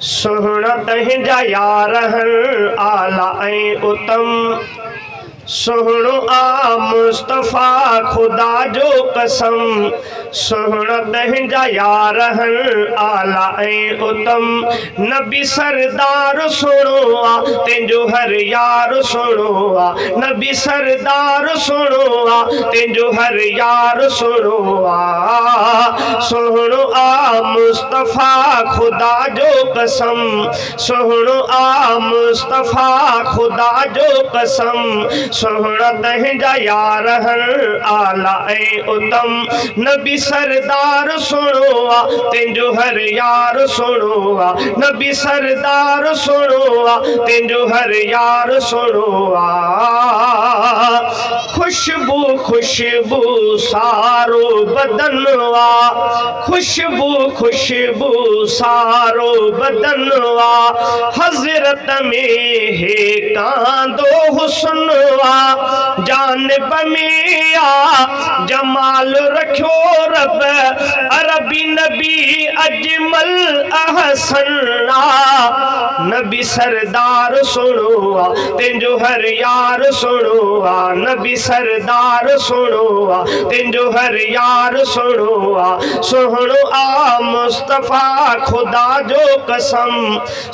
सोहना तंहिंजा यार हन आला ऐं उत्तम। सोहणो आ मुस्तफ़ा खुदा जो कसम। सोहणा तंहिंजा यार हन आला ऐं उत्तम। नबी सरदार सोहणो आ तंहिंजो हर यार सोहणो आ। नबी सरदार सोहणो आ तंहिंजो हर यार सोहणो आ। सोहणो आ मुस्तफ़ा खुदा जो कसम। सोहणो आ मुस्तफ़ा खुदा जो कसम। सोहणा तंहिंजा यार हन आला ऐं उत्तम। नबी सरदार सोहणो आ तंहिंजो हर यार सोहणो आ। नबी सरदार सोहणो आ तंहिंजो हर यार सोहणो आ। खुशबू खुशबू सारो बदन आ। खुशबू खुशबू सारो बदन आ। हज़रत में है कांदो हुस्न आ। जानिब में आ जमाल रखियो रब। अरबी नबी अजमल अहसन आ। नबी सरदार सोहणो आ तंहिंजो हर यार सोहणो आ। नबी सरदार सोहणो आ तंहिंजो हर यार सोहणो आ। सोहणो आ मुस्तफ़ा खुदा जो कसम।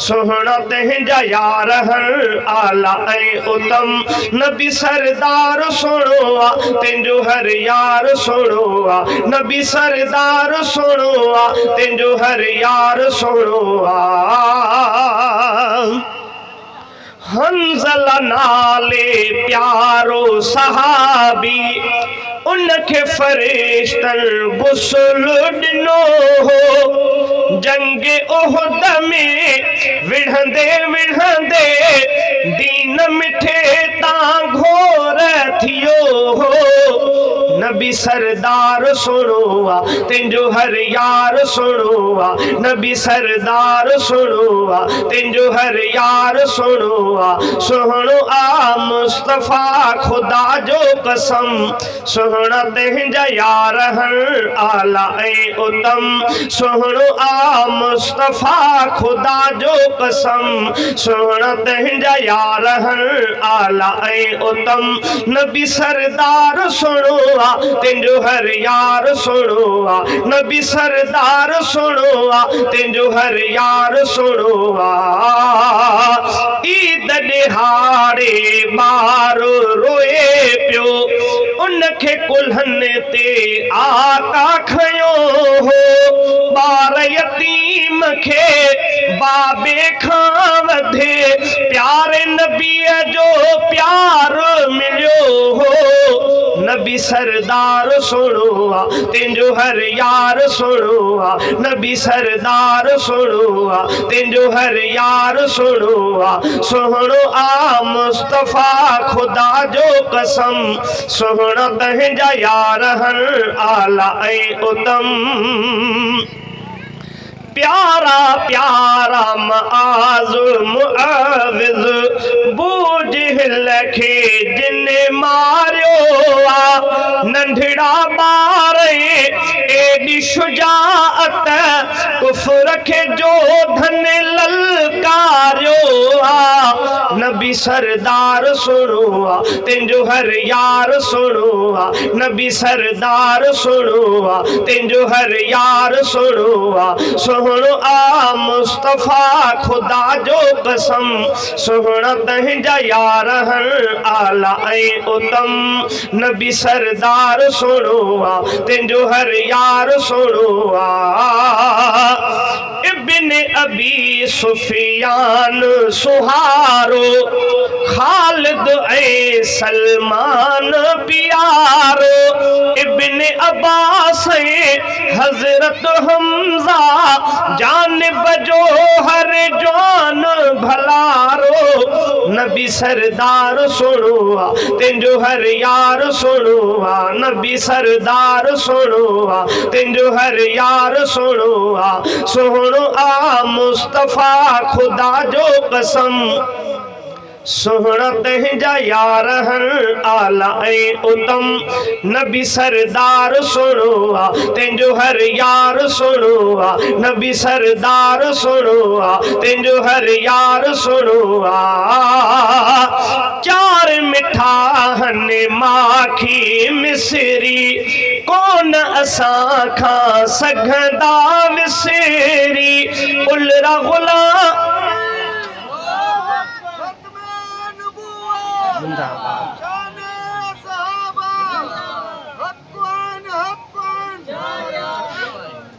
सोहणा तंहिंजा यार हन आला ऐं उत्तम। नबी सरदार सोहणो आ तंहिंजो हर यार सोहणो आ। नबी सरदार सोहणो आ तंहिंजो हर यार सोहणो आ। हंज़ला नाले प्यारो सहाबी उनखे फरिश्तनि गुस्ल ॾिनो हो। जंगे उहद में विढ़ंदे विढ़ंदे दीन मिठे तां घोर थियो हो। नबी सरदार सोहणो आ तंहिंजो हर यार सोहणो आ। नबी सरदार सोहणो आ तंहिंजो हर यार सोहणो आ। सोहणो आ मुस्तफ़ा खुदा जो कसम। सोहणा तंहिंजा यार हन आला ऐं उत्तम। सोहणो आ मुस्तफ़ा खुदा जो कसम। सोहणा तंहिंजा यार हन आला ऐं उत्तम। नबी सरदार सोहणो आ तंहिंजो हर यार सोहणो आ। नबी सरदार सोहणो आ तंहिंजो हर यार सोहणो आ। ईद ॾिहाड़े ॿार रोए पियो उनखे कुल्हनि ते आका खयो हो। ॿार यतीम खे बाबे खां वधे प्यारे नबीअ जो प्यार मिलियो हो। नबी सरदार सोहणो आ तंहिंजो हर यार सोहणो आ। नबी सरदार सोहणो आ तंहिंजो हर यार सोहणो आ। सोहणो आ मुस्तफ़ा खुदा जो कसम। सोहणा तंहिंजा यार हन आला ऐं उत्तम। प्यारा प्यारा मुआज़ मुअविज़ बूजहिल खे जिन मारियो आ। नंढड़ा ॿार एॾी शुजाअत कुफ़र खे जोधन ललकारियो आ। नबी सरदार सोहणो आ तंहिंजो हर यार सोहणो आ। नबी सरदार सोहणो आ तंहिंजो हर यार सोहणो आ। सोहणो आ मुस्तफ़ा खुदा जो कसम। सोहणा तंहिंजा यार हन आला ऐं उत्तम। नबी सरदार सोहणो आ तंहिंजो हर यार सोहणो आ। इब्न अबी सुफियान सुहारो खालिद ऐं सलमान प्यारो। इब्न अब्बास हज़रत हमज़ा जानिब जो हर जान भलारो। नबी सरदार सोहणो आ तंहिंजो हर यार सोहणो आ। नबी सरदार सोहणो आ तंहिंजो हर यार सोहणो आ। सोहणो आ मुस्तफ़ा खुदा जो कसम। सोहना तहजा यार हन आला ए उतम नबी सरदार सुनो तेंजो हर यार सुनो नबी सरदार सुनो तेंजो हर यार सुनो चार मिठा हने माखी मिसरी कौन असा खा सघंदा विसेरी उलरा गुलाम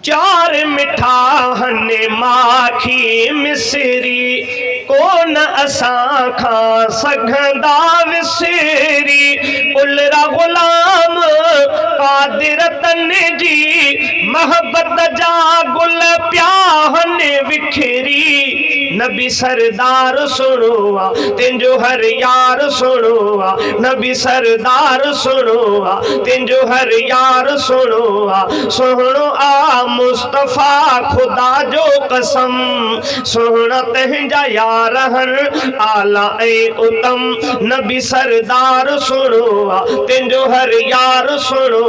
चार मिठा हने माखी मिसरी कौन असा खा सघंदा विसेरी उलरा गुलाम कादिरतन जी मोहब्बत जा गुल प्याहन विखेरी नबी सरदार सुनो तेंजो हर यार सुनो नबी सरदार सुनो तेंजो हर यार सुनो सुनो आ मुस्तफा खुदा जो कसम सुना तहजा यार हन आला ए उतम नबी सरदार सुनो तेंजो हर यार सुनो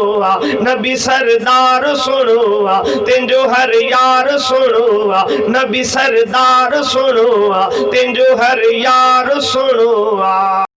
नबी सरदार सुनो तेंजो हर यार सुनो नबी सरदार सुनो तेंजो हर यार सुनो।